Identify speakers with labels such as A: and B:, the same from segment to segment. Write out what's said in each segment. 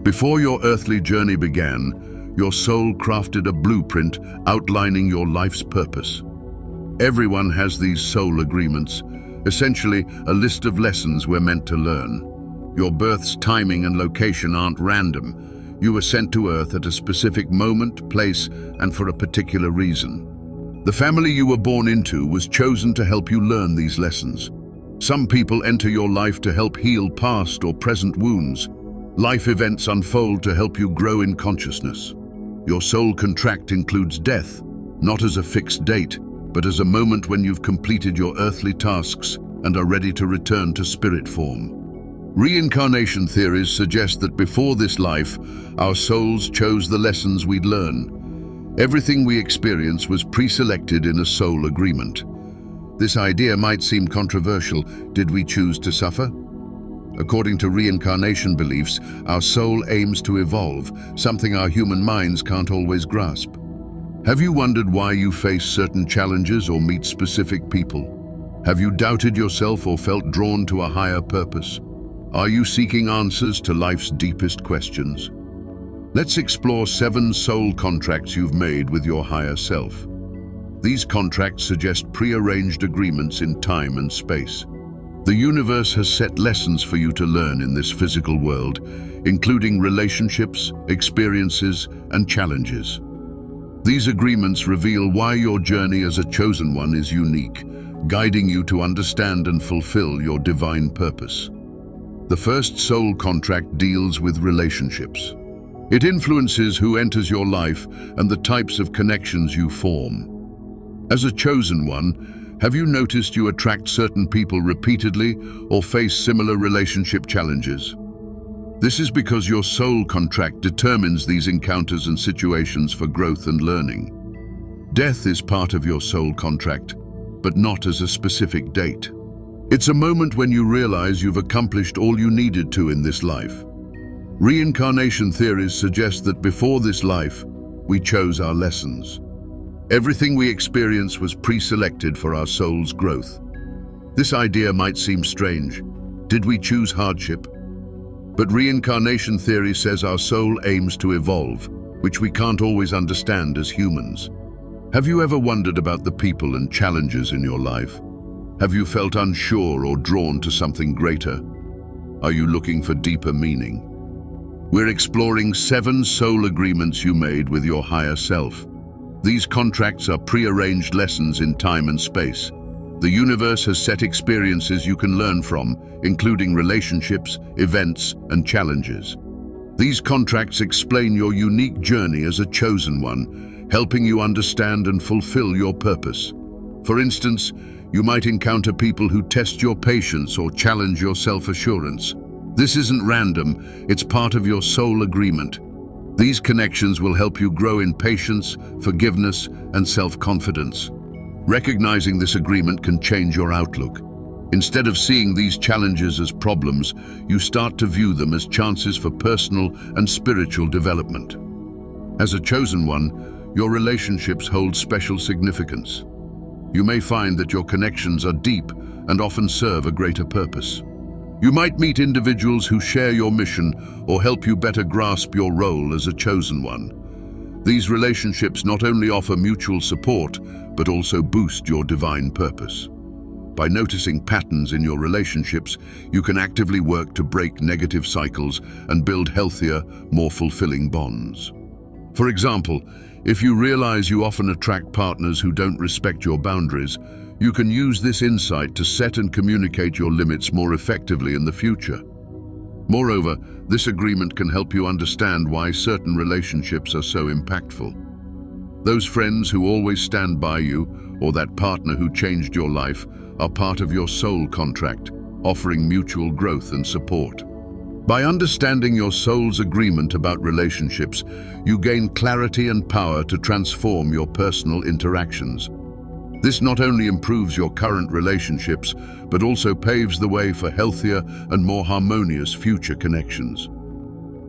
A: Before your earthly journey began, your soul crafted a blueprint outlining your life's purpose. Everyone has these soul agreements, essentially a list of lessons we're meant to learn. Your birth's timing and location aren't random. You were sent to Earth at a specific moment, place, and for a particular reason. The family you were born into was chosen to help you learn these lessons. Some people enter your life to help heal past or present wounds. Life events unfold to help you grow in consciousness. Your soul contract includes death, not as a fixed date, but as a moment when you've completed your earthly tasks and are ready to return to spirit form. Reincarnation theories suggest that before this life, our souls chose the lessons we'd learn. Everything we experience was pre-selected in a soul agreement. This idea might seem controversial. Did we choose to suffer? According to reincarnation beliefs, our soul aims to evolve, something our human minds can't always grasp. Have you wondered why you face certain challenges or meet specific people? Have you doubted yourself or felt drawn to a higher purpose? Are you seeking answers to life's deepest questions? Let's explore 7 soul contracts you've made with your higher self. These contracts suggest pre-arranged agreements in time and space. The universe has set lessons for you to learn in this physical world, including relationships, experiences, and challenges. These agreements reveal why your journey as a chosen one is unique, guiding you to understand and fulfill your divine purpose. The first soul contract deals with relationships. It influences who enters your life and the types of connections you form. As a chosen one, have you noticed you attract certain people repeatedly or face similar relationship challenges? This is because your soul contract determines these encounters and situations for growth and learning. Death is part of your soul contract, but not as a specific date. It's a moment when you realize you've accomplished all you needed to in this life. Reincarnation theories suggest that before this life, we chose our lessons. Everything we experience was pre-selected for our soul's growth. This idea might seem strange. Did we choose hardship? But reincarnation theory says our soul aims to evolve, which we can't always understand as humans. Have you ever wondered about the people and challenges in your life? Have you felt unsure or drawn to something greater? Are you looking for deeper meaning? We're exploring 7 soul agreements you made with your higher self. These contracts are pre-arranged lessons in time and space. The universe has set experiences you can learn from, including relationships, events, and challenges. These contracts explain your unique journey as a chosen one, helping you understand and fulfill your purpose. For instance, you might encounter people who test your patience or challenge your self-assurance. This isn't random, it's part of your soul agreement. These connections will help you grow in patience, forgiveness, and self-confidence. Recognizing this agreement can change your outlook. Instead of seeing these challenges as problems, you start to view them as chances for personal and spiritual development. As a chosen one, your relationships hold special significance. You may find that your connections are deep and often serve a greater purpose. You might meet individuals who share your mission or help you better grasp your role as a chosen one. These relationships not only offer mutual support, but also boost your divine purpose. By noticing patterns in your relationships, you can actively work to break negative cycles and build healthier, more fulfilling bonds. For example, if you realize you often attract partners who don't respect your boundaries, you can use this insight to set and communicate your limits more effectively in the future. Moreover, this agreement can help you understand why certain relationships are so impactful. Those friends who always stand by you, or that partner who changed your life, are part of your soul contract, offering mutual growth and support. By understanding your soul's agreement about relationships, you gain clarity and power to transform your personal interactions. This not only improves your current relationships, but also paves the way for healthier and more harmonious future connections.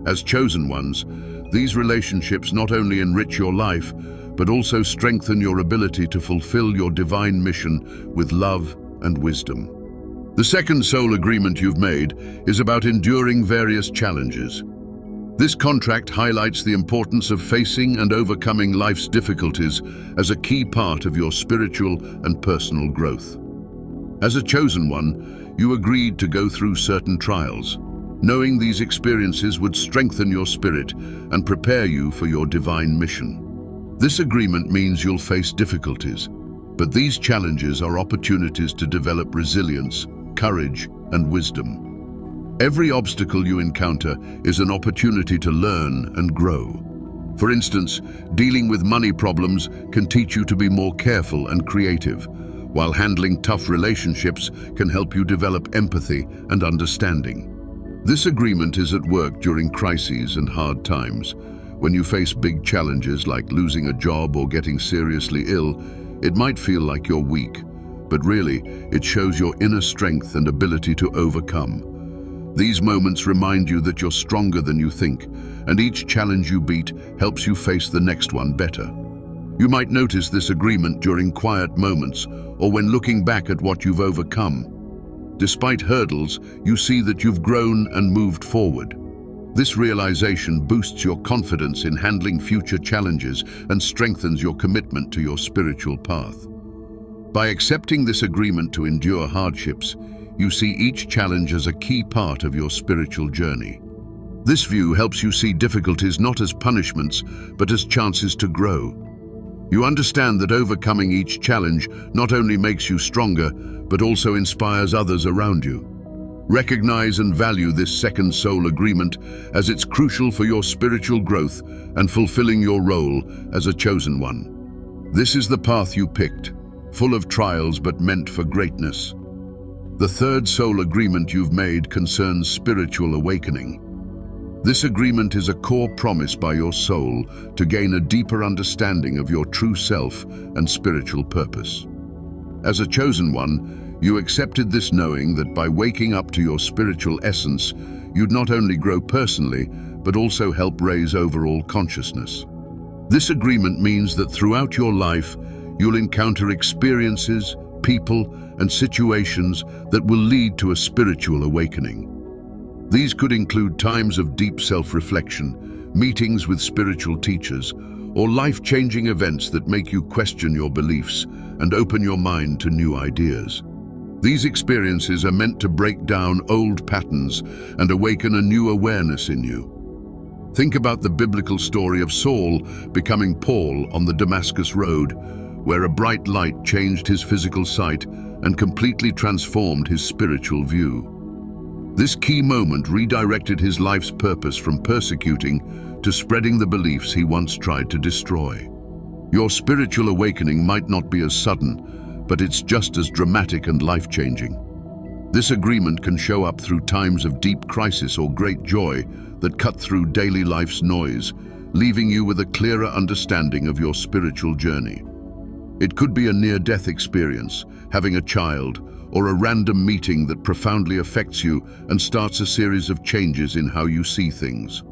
A: As chosen ones, these relationships not only enrich your life, but also strengthen your ability to fulfill your divine mission with love and wisdom. The second soul agreement you've made is about enduring various challenges. This contract highlights the importance of facing and overcoming life's difficulties as a key part of your spiritual and personal growth. As a chosen one, you agreed to go through certain trials, knowing these experiences would strengthen your spirit and prepare you for your divine mission. This agreement means you'll face difficulties, but these challenges are opportunities to develop resilience, courage, and wisdom. Every obstacle you encounter is an opportunity to learn and grow. For instance, dealing with money problems can teach you to be more careful and creative, while handling tough relationships can help you develop empathy and understanding. This agreement is at work during crises and hard times. When you face big challenges like losing a job or getting seriously ill, it might feel like you're weak, but really, it shows your inner strength and ability to overcome. These moments remind you that you're stronger than you think, and each challenge you beat helps you face the next one better. You might notice this agreement during quiet moments or when looking back at what you've overcome. Despite hurdles, you see that you've grown and moved forward. This realization boosts your confidence in handling future challenges and strengthens your commitment to your spiritual path. By accepting this agreement to endure hardships, you see each challenge as a key part of your spiritual journey. This view helps you see difficulties not as punishments, but as chances to grow. You understand that overcoming each challenge not only makes you stronger, but also inspires others around you. Recognize and value this second soul agreement, as it's crucial for your spiritual growth and fulfilling your role as a chosen one. This is the path you picked, full of trials but meant for greatness. The third soul agreement you've made concerns spiritual awakening. This agreement is a core promise by your soul to gain a deeper understanding of your true self and spiritual purpose. As a chosen one, you accepted this knowing that by waking up to your spiritual essence, you'd not only grow personally, but also help raise overall consciousness. This agreement means that throughout your life, you'll encounter experiences, people, and situations that will lead to a spiritual awakening. These could include times of deep self-reflection, meetings with spiritual teachers, or life-changing events that make you question your beliefs and open your mind to new ideas. These experiences are meant to break down old patterns and awaken a new awareness in you. Think about the biblical story of Saul becoming Paul on the Damascus Road, where a bright light changed his physical sight and completely transformed his spiritual view. This key moment redirected his life's purpose from persecuting to spreading the beliefs he once tried to destroy. Your spiritual awakening might not be as sudden, but it's just as dramatic and life-changing. This agreement can show up through times of deep crisis or great joy that cut through daily life's noise, leaving you with a clearer understanding of your spiritual journey. It could be a near-death experience, having a child, or a random meeting that profoundly affects you and starts a series of changes in how you see things.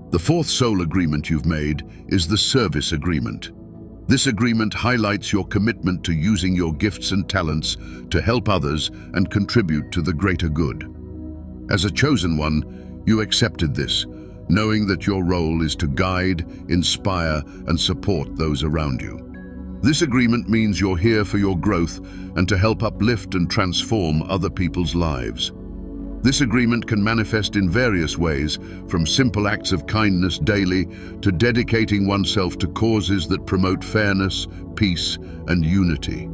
A: The fourth soul agreement you've made is the service agreement. This agreement highlights your commitment to using your gifts and talents to help others and contribute to the greater good. As a chosen one, you accepted this, knowing that your role is to guide, inspire, and support those around you. This agreement means you're here for your growth and to help uplift and transform other people's lives. This agreement can manifest in various ways, from simple acts of kindness daily to dedicating oneself to causes that promote fairness, peace, and unity.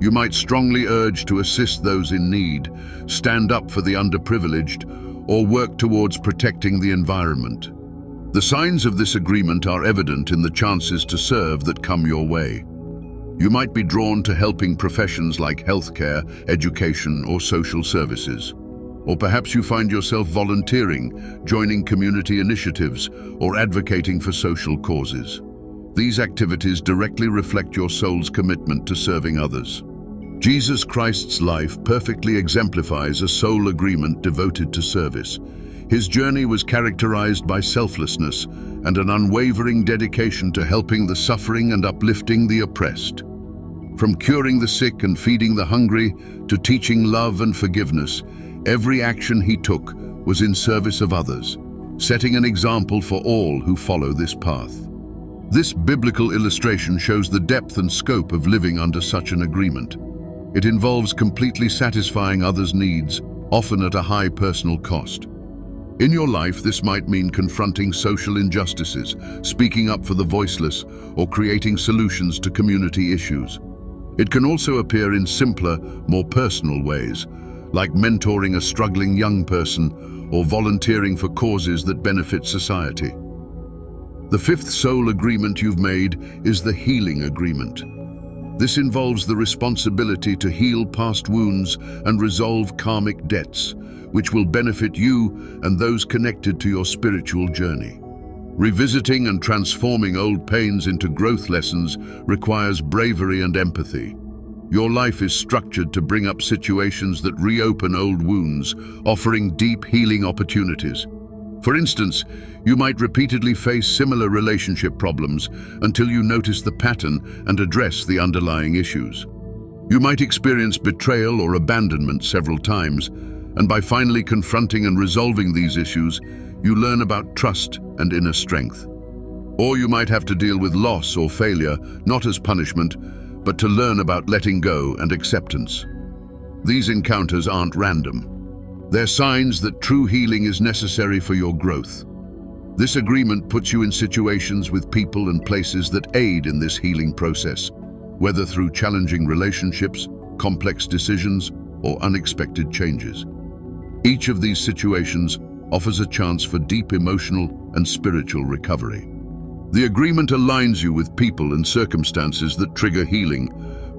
A: You might strongly urge to assist those in need, stand up for the underprivileged, or work towards protecting the environment. The signs of this agreement are evident in the chances to serve that come your way. You might be drawn to helping professions like healthcare, education, or social services. Or perhaps you find yourself volunteering, joining community initiatives, or advocating for social causes. These activities directly reflect your soul's commitment to serving others. Jesus Christ's life perfectly exemplifies a soul agreement devoted to service. His journey was characterized by selflessness and an unwavering dedication to helping the suffering and uplifting the oppressed. From curing the sick and feeding the hungry to teaching love and forgiveness, every action he took was in service of others. setting an example for all who follow this path. This biblical illustration shows the depth and scope of living under such an agreement. It involves completely satisfying others' needs, often at a high personal cost. In your life, this might mean confronting social injustices, speaking up for the voiceless, or creating solutions to community issues. It can also appear in simpler, more personal ways, like mentoring a struggling young person or volunteering for causes that benefit society. The fifth soul agreement you've made is the healing agreement. This involves the responsibility to heal past wounds and resolve karmic debts, which will benefit you and those connected to your spiritual journey. Revisiting and transforming old pains into growth lessons requires bravery and empathy. Your life is structured to bring up situations that reopen old wounds, offering deep healing opportunities. For instance, you might repeatedly face similar relationship problems until you notice the pattern and address the underlying issues. You might experience betrayal or abandonment several times, and by finally confronting and resolving these issues, you learn about trust and inner strength. Or you might have to deal with loss or failure, not as punishment, but to learn about letting go and acceptance. These encounters aren't random. They're signs that true healing is necessary for your growth. This agreement puts you in situations with people and places that aid in this healing process, whether through challenging relationships, complex decisions, or unexpected changes. Each of these situations offers a chance for deep emotional and spiritual recovery. The agreement aligns you with people and circumstances that trigger healing,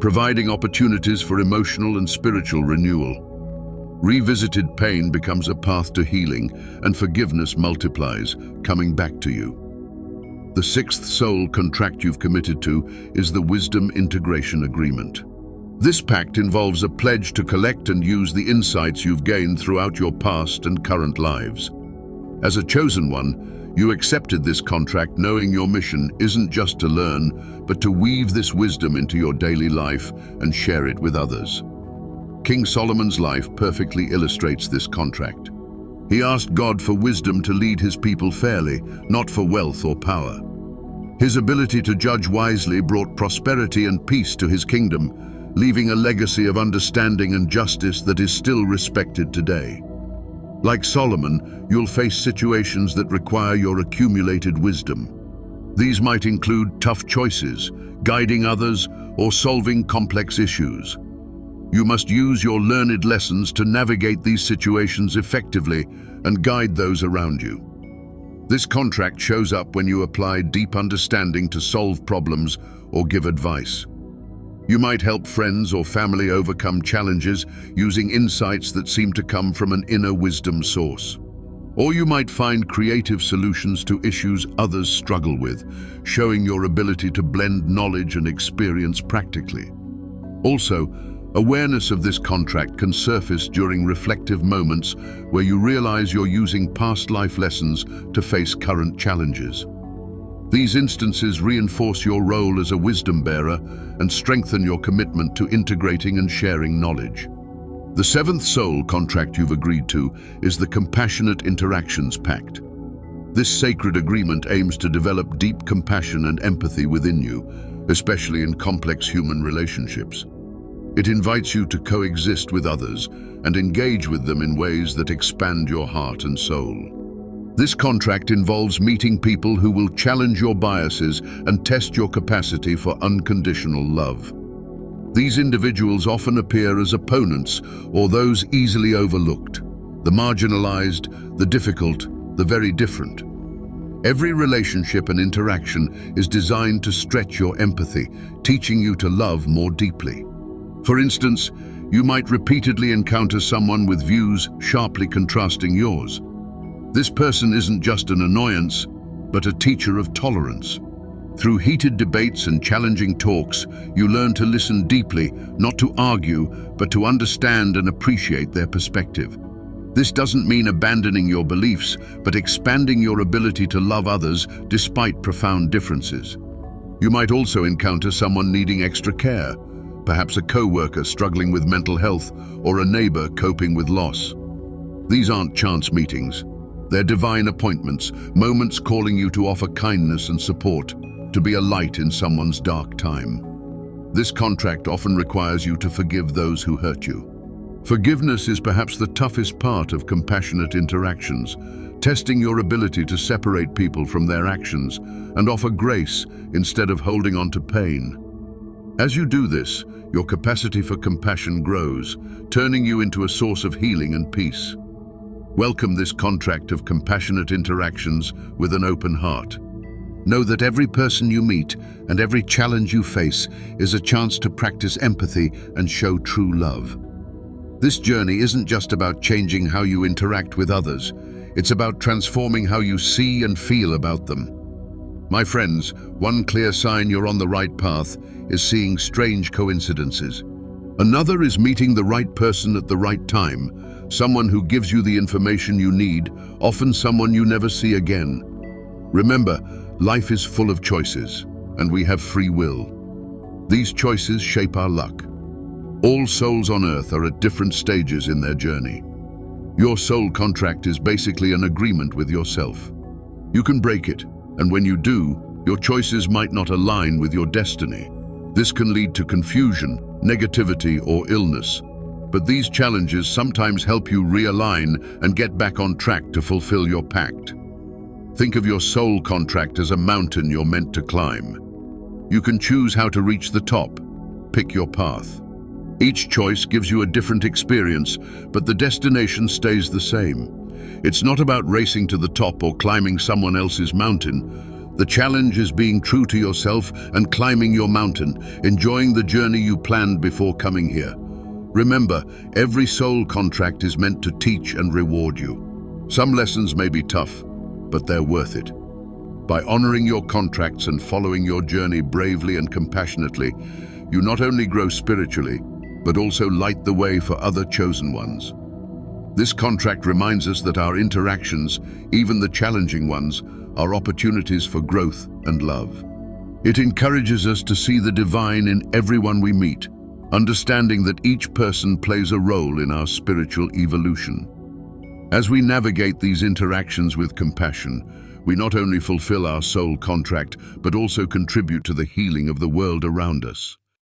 A: providing opportunities for emotional and spiritual renewal. Revisited pain becomes a path to healing, and forgiveness multiplies, coming back to you. The sixth soul contract you've committed to is the Wisdom Integration Agreement. This pact involves a pledge to collect and use the insights you've gained throughout your past and current lives. As a chosen one, you accepted this contract knowing your mission isn't just to learn, but to weave this wisdom into your daily life and share it with others. King Solomon's life perfectly illustrates this contract. He asked God for wisdom to lead his people fairly, not for wealth or power. His ability to judge wisely brought prosperity and peace to his kingdom, leaving a legacy of understanding and justice that is still respected today. Like Solomon, you'll face situations that require your accumulated wisdom. These might include tough choices, guiding others, or solving complex issues. You must use your learned lessons to navigate these situations effectively and guide those around you. This contract shows up when you apply deep understanding to solve problems or give advice. You might help friends or family overcome challenges using insights that seem to come from an inner wisdom source. Or you might find creative solutions to issues others struggle with, showing your ability to blend knowledge and experience practically. Also, awareness of this contract can surface during reflective moments where you realize you're using past life lessons to face current challenges. These instances reinforce your role as a wisdom bearer and strengthen your commitment to integrating and sharing knowledge. The seventh soul contract you've agreed to is the Compassionate Interactions Pact. This sacred agreement aims to develop deep compassion and empathy within you, especially in complex human relationships. It invites you to coexist with others and engage with them in ways that expand your heart and soul. This contract involves meeting people who will challenge your biases and test your capacity for unconditional love. These individuals often appear as opponents or those easily overlooked, the marginalized, the difficult, the very different. Every relationship and interaction is designed to stretch your empathy, teaching you to love more deeply. For instance, you might repeatedly encounter someone with views sharply contrasting yours. This person isn't just an annoyance, but a teacher of tolerance. Through heated debates and challenging talks, you learn to listen deeply, not to argue, but to understand and appreciate their perspective. This doesn't mean abandoning your beliefs, but expanding your ability to love others despite profound differences. You might also encounter someone needing extra care, perhaps a co-worker struggling with mental health or a neighbor coping with loss. These aren't chance meetings. They're divine appointments, moments calling you to offer kindness and support, to be a light in someone's dark time. This contract often requires you to forgive those who hurt you. Forgiveness is perhaps the toughest part of compassionate interactions, testing your ability to separate people from their actions and offer grace instead of holding on to pain. As you do this, your capacity for compassion grows, turning you into a source of healing and peace. Welcome this contract of compassionate interactions with an open heart. Know that every person you meet and every challenge you face is a chance to practice empathy and show true love. This journey isn't just about changing how you interact with others. It's about transforming how you see and feel about them. My friends, one clear sign you're on the right path is seeing strange coincidences. Another is meeting the right person at the right time, someone who gives you the information you need, often someone you never see again. Remember, life is full of choices, and we have free will. These choices shape our luck. All souls on Earth are at different stages in their journey. Your soul contract is basically an agreement with yourself. You can break it, and when you do, your choices might not align with your destiny. This can lead to confusion, negativity, or illness. But these challenges sometimes help you realign and get back on track to fulfill your pact. Think of your soul contract as a mountain you're meant to climb. You can choose how to reach the top. Pick your path. Each choice gives you a different experience, but the destination stays the same. It's not about racing to the top or climbing someone else's mountain. The challenge is being true to yourself and climbing your mountain, enjoying the journey you planned before coming here. Remember, every soul contract is meant to teach and reward you. Some lessons may be tough, but they're worth it. By honoring your contracts and following your journey bravely and compassionately, you not only grow spiritually, but also light the way for other chosen ones. This contract reminds us that our interactions, even the challenging ones, are opportunities for growth and love. It encourages us to see the divine in everyone we meet, understanding that each person plays a role in our spiritual evolution. As we navigate these interactions with compassion, we not only fulfill our soul contract, but also contribute to the healing of the world around us.